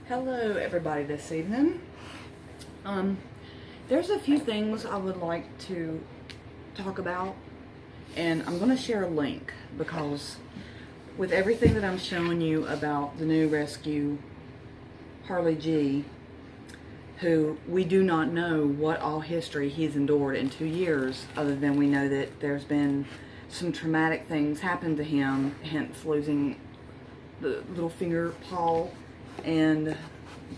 Hello everybody this evening. There's a few things I would like to talk about, and I'm going to share a link because with everything that I'm showing you about the new rescue Harley G, who we do not know what all history he's endured in 2 years, other than we know that there's been some traumatic things happen to him, hence losing the little finger paw and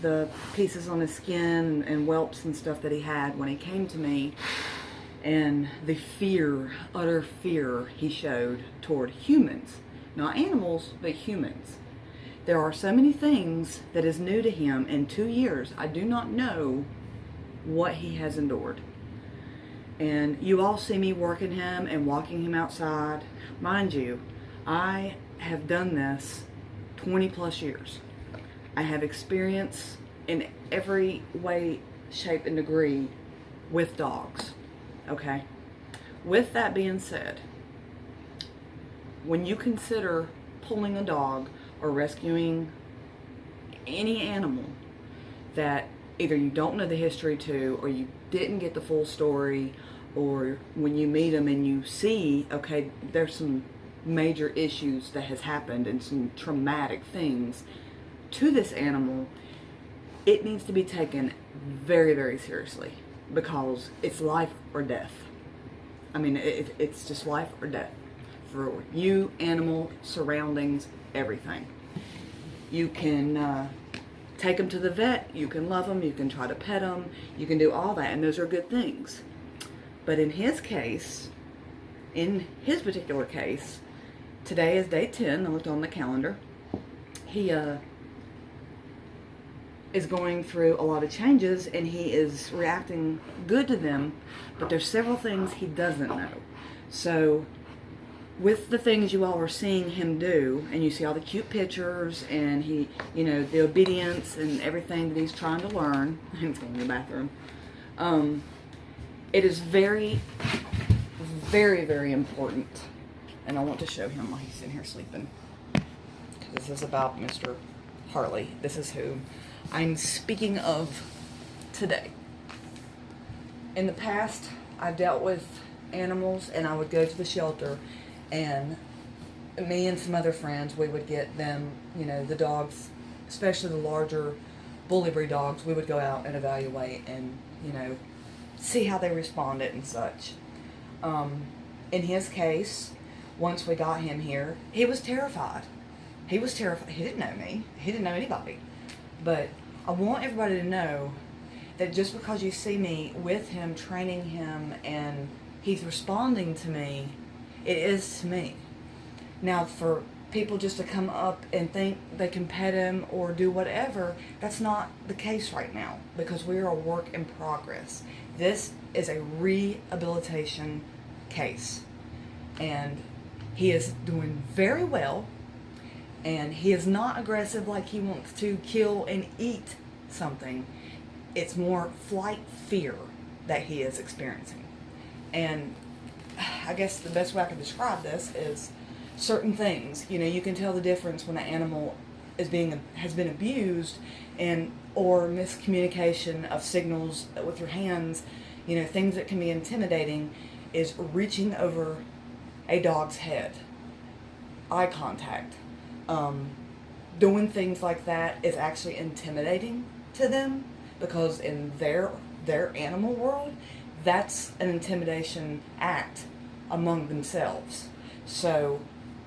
the pieces on his skin and whelps and stuff that he had when he came to me, and the fear, utter fear he showed toward humans, not animals, but humans. There are so many things that is new to him in 2 years. I do not know what he has endured. And you all see me working him and walking him outside. Mind you, I have done this 20 plus years. I have experience in every way, shape, and degree with dogs. Okay? With that being said, when you consider pulling a dog or rescuing any animal that either you don't know the history to, or you didn't get the full story, or when you meet them and you see, okay, there's some major issues that has happened and some traumatic things to this animal, it needs to be taken very, very seriously, because it's life or death. I mean, it's just life or death for you, animal, surroundings, everything. You can take them to the vet, you can love them, you can try to pet them, you can do all that, and those are good things. But in his case, in his particular case, today is day 10, I looked on the calendar. He is going through a lot of changes, and he is reacting good to them, but there's several things he doesn't know. So with the things you all are seeing him do, and you see all the cute pictures, and he, you know, the obedience and everything that he's trying to learn, he's going to the bathroom, it is very, very, very important, and I want to show him while he's sitting here sleeping. This is about Mr. Harley. This is who I'm speaking of today. In the past, I've dealt with animals, and I would go to the shelter, and me and some other friends, we would get them, you know, the dogs, especially the larger bully breed dogs, we would go out and evaluate and, you know, see how they responded and such. In his case, once we got him here, he was terrified. He was terrified. He didn't know me. He didn't know anybody. But I want everybody to know that just because you see me with him, training him, and he's responding to me, it is to me. Now, for people just to come up and think they can pet him or do whatever, that's not the case right now, because we are a work in progress. This is a rehabilitation case, and he is doing very well, and he is not aggressive like he wants to kill and eat something. It's more flight fear that he is experiencing. And I guess the best way I can describe this is certain things. You know, you can tell the difference when an animal has been abused, and or miscommunication of signals with your hands. You know, things that can be intimidating is reaching over a dog's head, eye contact. Doing things like that is actually intimidating to them, because in their animal world, that's an intimidation act among themselves. So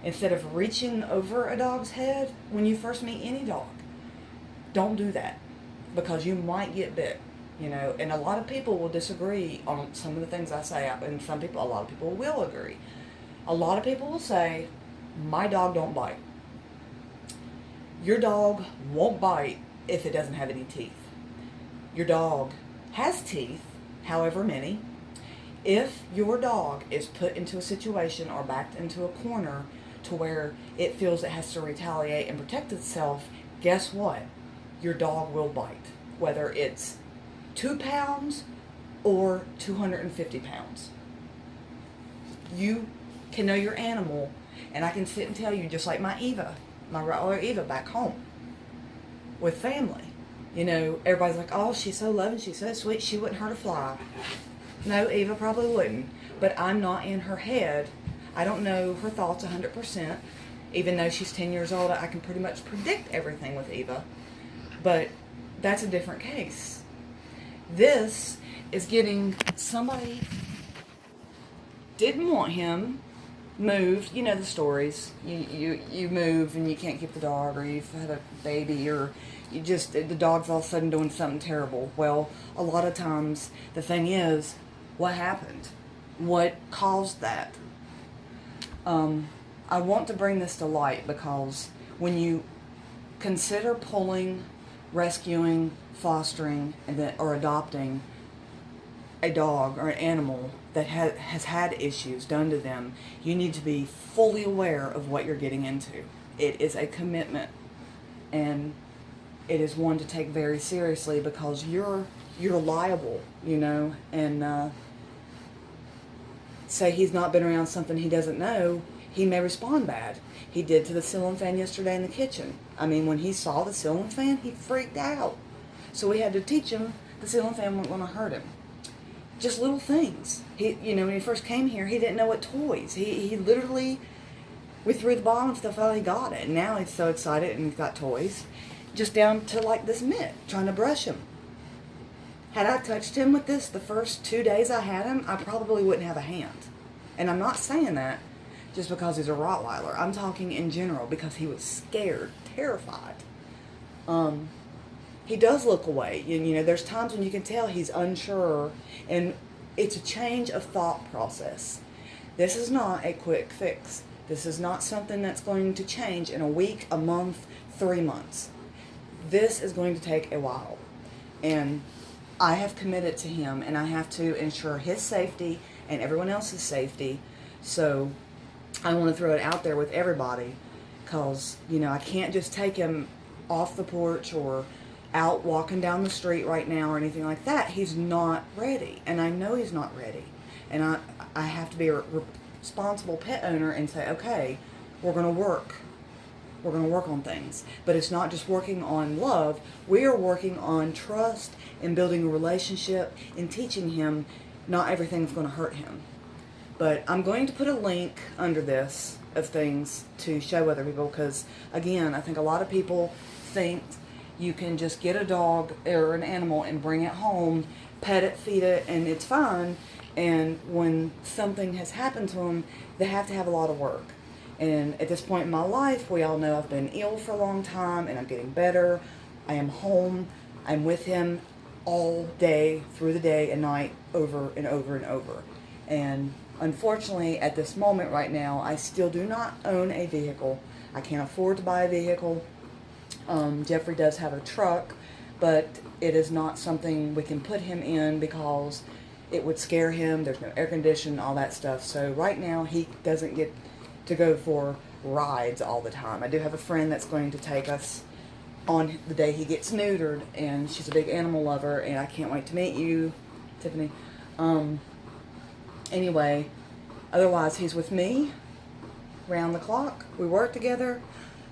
instead of reaching over a dog's head when you first meet any dog, don't do that, because you might get bit. You know, and a lot of people will disagree on some of the things I say, and a lot of people will agree. A lot of people will say, my dog don't bite. Your dog won't bite if it doesn't have any teeth. Your dog has teeth, however many. If your dog is put into a situation or backed into a corner to where it feels it has to retaliate and protect itself, guess what? Your dog will bite, whether it's 2 pounds or 250 pounds. You can know your animal, and I can sit and tell you, just like my Rottweiler Eva back home with family, You know, everybody's like, oh, she's so loving, she's so sweet, she wouldn't hurt a fly. No, Eva probably wouldn't. But I'm not in her head. I don't know her thoughts 100%. Even though she's 10 years old, I can pretty much predict everything with Eva. But that's a different case. This is getting somebody didn't want him moved. You know the stories. You move and you can't keep the dog, or you've had a baby, or you just, the dog's all of a sudden doing something terrible. Well, a lot of times the thing is, what happened? What caused that? I want to bring this to light because when you consider pulling, rescuing, fostering, or adopting a dog or an animal that has had issues done to them, you need to be fully aware of what you're getting into. It is a commitment, and it is one to take very seriously because you're liable, you know. And say he's not been around something he doesn't know, he may respond bad. He did to the ceiling fan yesterday in the kitchen. I mean, when he saw the ceiling fan, he freaked out. So we had to teach him the ceiling fan wasn't going to hurt him. Just little things. He, you know, when he first came here, he didn't know what toys. He literally, we threw the ball and stuff out, he got it. And now he's so excited and he's got toys. Just down to like this mitt, trying to brush him. Had I touched him with this the first 2 days I had him, I probably wouldn't have a hand. And I'm not saying that just because he's a Rottweiler. I'm talking in general because he was scared, terrified. He does look away. You know, there's times when you can tell he's unsure, and it's a change of thought process. This is not a quick fix. This is not something that's going to change in a week, a month, 3 months. This is going to take a while. And I have committed to him, and I have to ensure his safety and everyone else's safety. So I want to throw it out there with everybody because, you know, I can't just take him off the porch or out walking down the street right now or anything like that. He's not ready, and I know he's not ready. And I have to be a responsible pet owner and say, okay, we're going to work. We're going to work on things. But it's not just working on love. We are working on trust and building a relationship and teaching him not everything's going to hurt him. But I'm going to put a link under this of things to show other people because, again, I think a lot of people think you can just get a dog or an animal and bring it home, pet it, feed it, and it's fine. And when something has happened to them, they have to have a lot of work. And at this point in my life, we all know I've been ill for a long time, and I'm getting better. I am home. I'm with him all day, through the day and night, over and over and over. And unfortunately, at this moment right now, I still do not own a vehicle. I can't afford to buy a vehicle. Jeffrey does have a truck, but it is not something we can put him in because it would scare him. There's no air conditioning, all that stuff. So right now, he doesn't get to go for rides all the time. I do have a friend that's going to take us on the day he gets neutered, and she's a big animal lover, and I can't wait to meet you, Tiffany. Anyway, otherwise he's with me round the clock. We work together.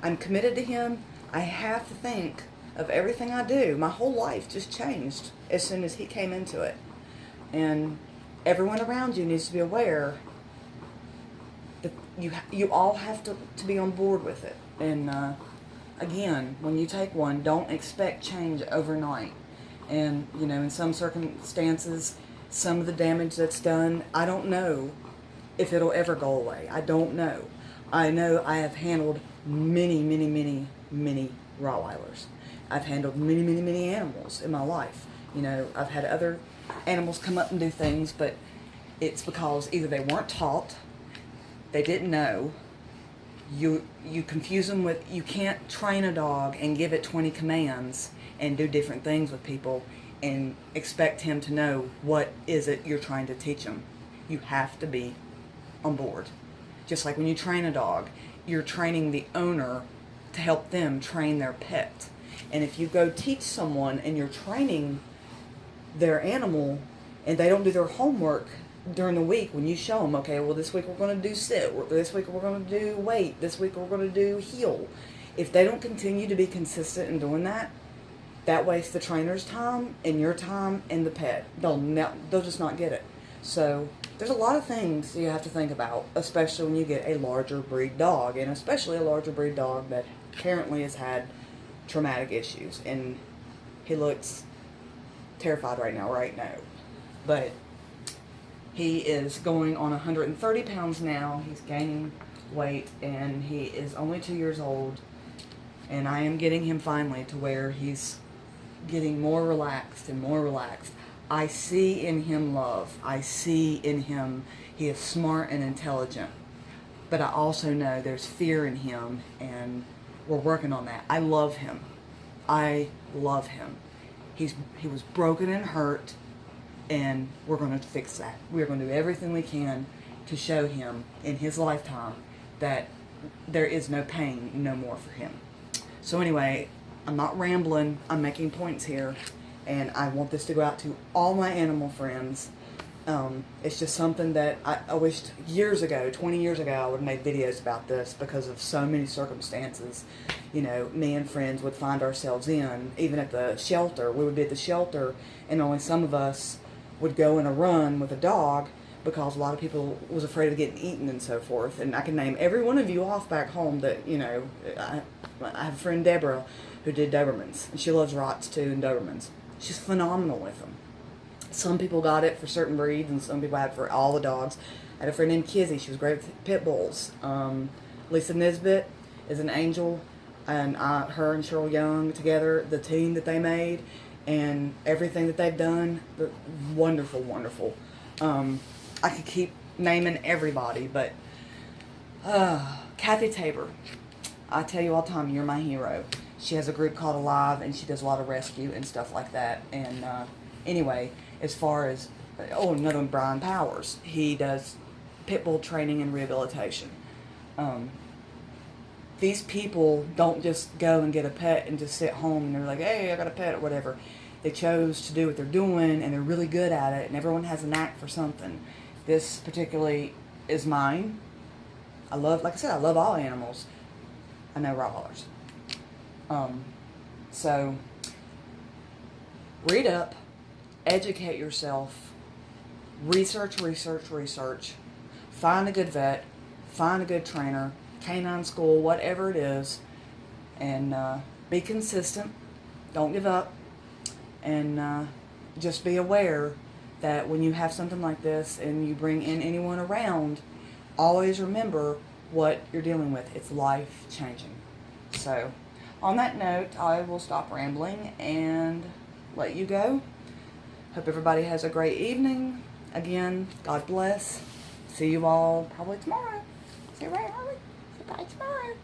I'm committed to him. I have to think of everything I do. My whole life just changed as soon as he came into it. And everyone around you needs to be aware that you all have to be on board with it. And again, when you take one, don't expect change overnight. And, you know, in some circumstances, some of the damage that's done, I don't know if it'll ever go away. I don't know. I know I have handled many, many, many, many Rottweilers. I've handled many, many, many animals in my life. You know, I've had other animals come up and do things, but it's because either they weren't taught, they didn't know, you confuse them with, you can't train a dog and give it 20 commands and do different things with people and expect him to know what is it you're trying to teach him. You have to be on board. Just like when you train a dog, you're training the owner to help them train their pet. And if you go teach someone and you're training their animal and they don't do their homework during the week, when you show them, okay, well, this week we're going to do sit, this week we're going to do wait, this week we're going to do heel. If they don't continue to be consistent in doing that, that wastes the trainer's time and your time and the pet. They'll just not get it. So there's a lot of things you have to think about, especially when you get a larger breed dog, and especially a larger breed dog that apparently has had traumatic issues. And he looks terrified right now, right? No. But he is going on 130 pounds now. He's gaining weight, and he is only 2 years old. And I am getting him finally to where he's getting more relaxed and more relaxed. I see in him love. I see in him, he is smart and intelligent. But I also know there's fear in him, and we're working on that. I love him. I love him. He was broken and hurt, and we're going to fix that. We're going to do everything we can to show him in his lifetime that there is no pain no more for him. So anyway, I'm not rambling. I'm making points here, and I want this to go out to all my animal friends. It's just something that I wished years ago, 20 years ago, I would have made videos about this, because of so many circumstances, you know, me and friends would find ourselves in. Even at the shelter, we would be at the shelter, and only some of us would go in a run with a dog, because a lot of people was afraid of getting eaten and so forth. And I can name every one of you off back home that, you know, I have a friend, Deborah, who did Dobermans, and she loves Rots too, and Dobermans. She's phenomenal with them. Some people got it for certain breeds, and some people had it for all the dogs. I had a friend named Kizzy. She was great with pit bulls. Lisa Nisbet is an angel, and her and Cheryl Young together, the team that they made, and everything that they've done, wonderful, wonderful. I could keep naming everybody, but Kathy Tabor, I tell you all the time, you're my hero. She has a group called Alive, and she does a lot of rescue and stuff like that. And anyway, as far as, another one, Brian Powers. He does pit bull training and rehabilitation. These people don't just go and get a pet and just sit home and they're like, hey, I got a pet or whatever. They chose to do what they're doing, and they're really good at it, and everyone has a knack for something. This particularly is mine. Like I said, I love all animals. I know Rottweilers. So, read up, educate yourself, research, find a good vet, find a good trainer, canine school, whatever it is, and be consistent. Don't give up, and just be aware that when you have something like this and you bring in anyone around, always remember what you're dealing with. It's life-changing. So, on that note, I will stop rambling and let you go. Hope everybody has a great evening. Again, God bless. See you all probably tomorrow. See you right, Harley. Bye tomorrow.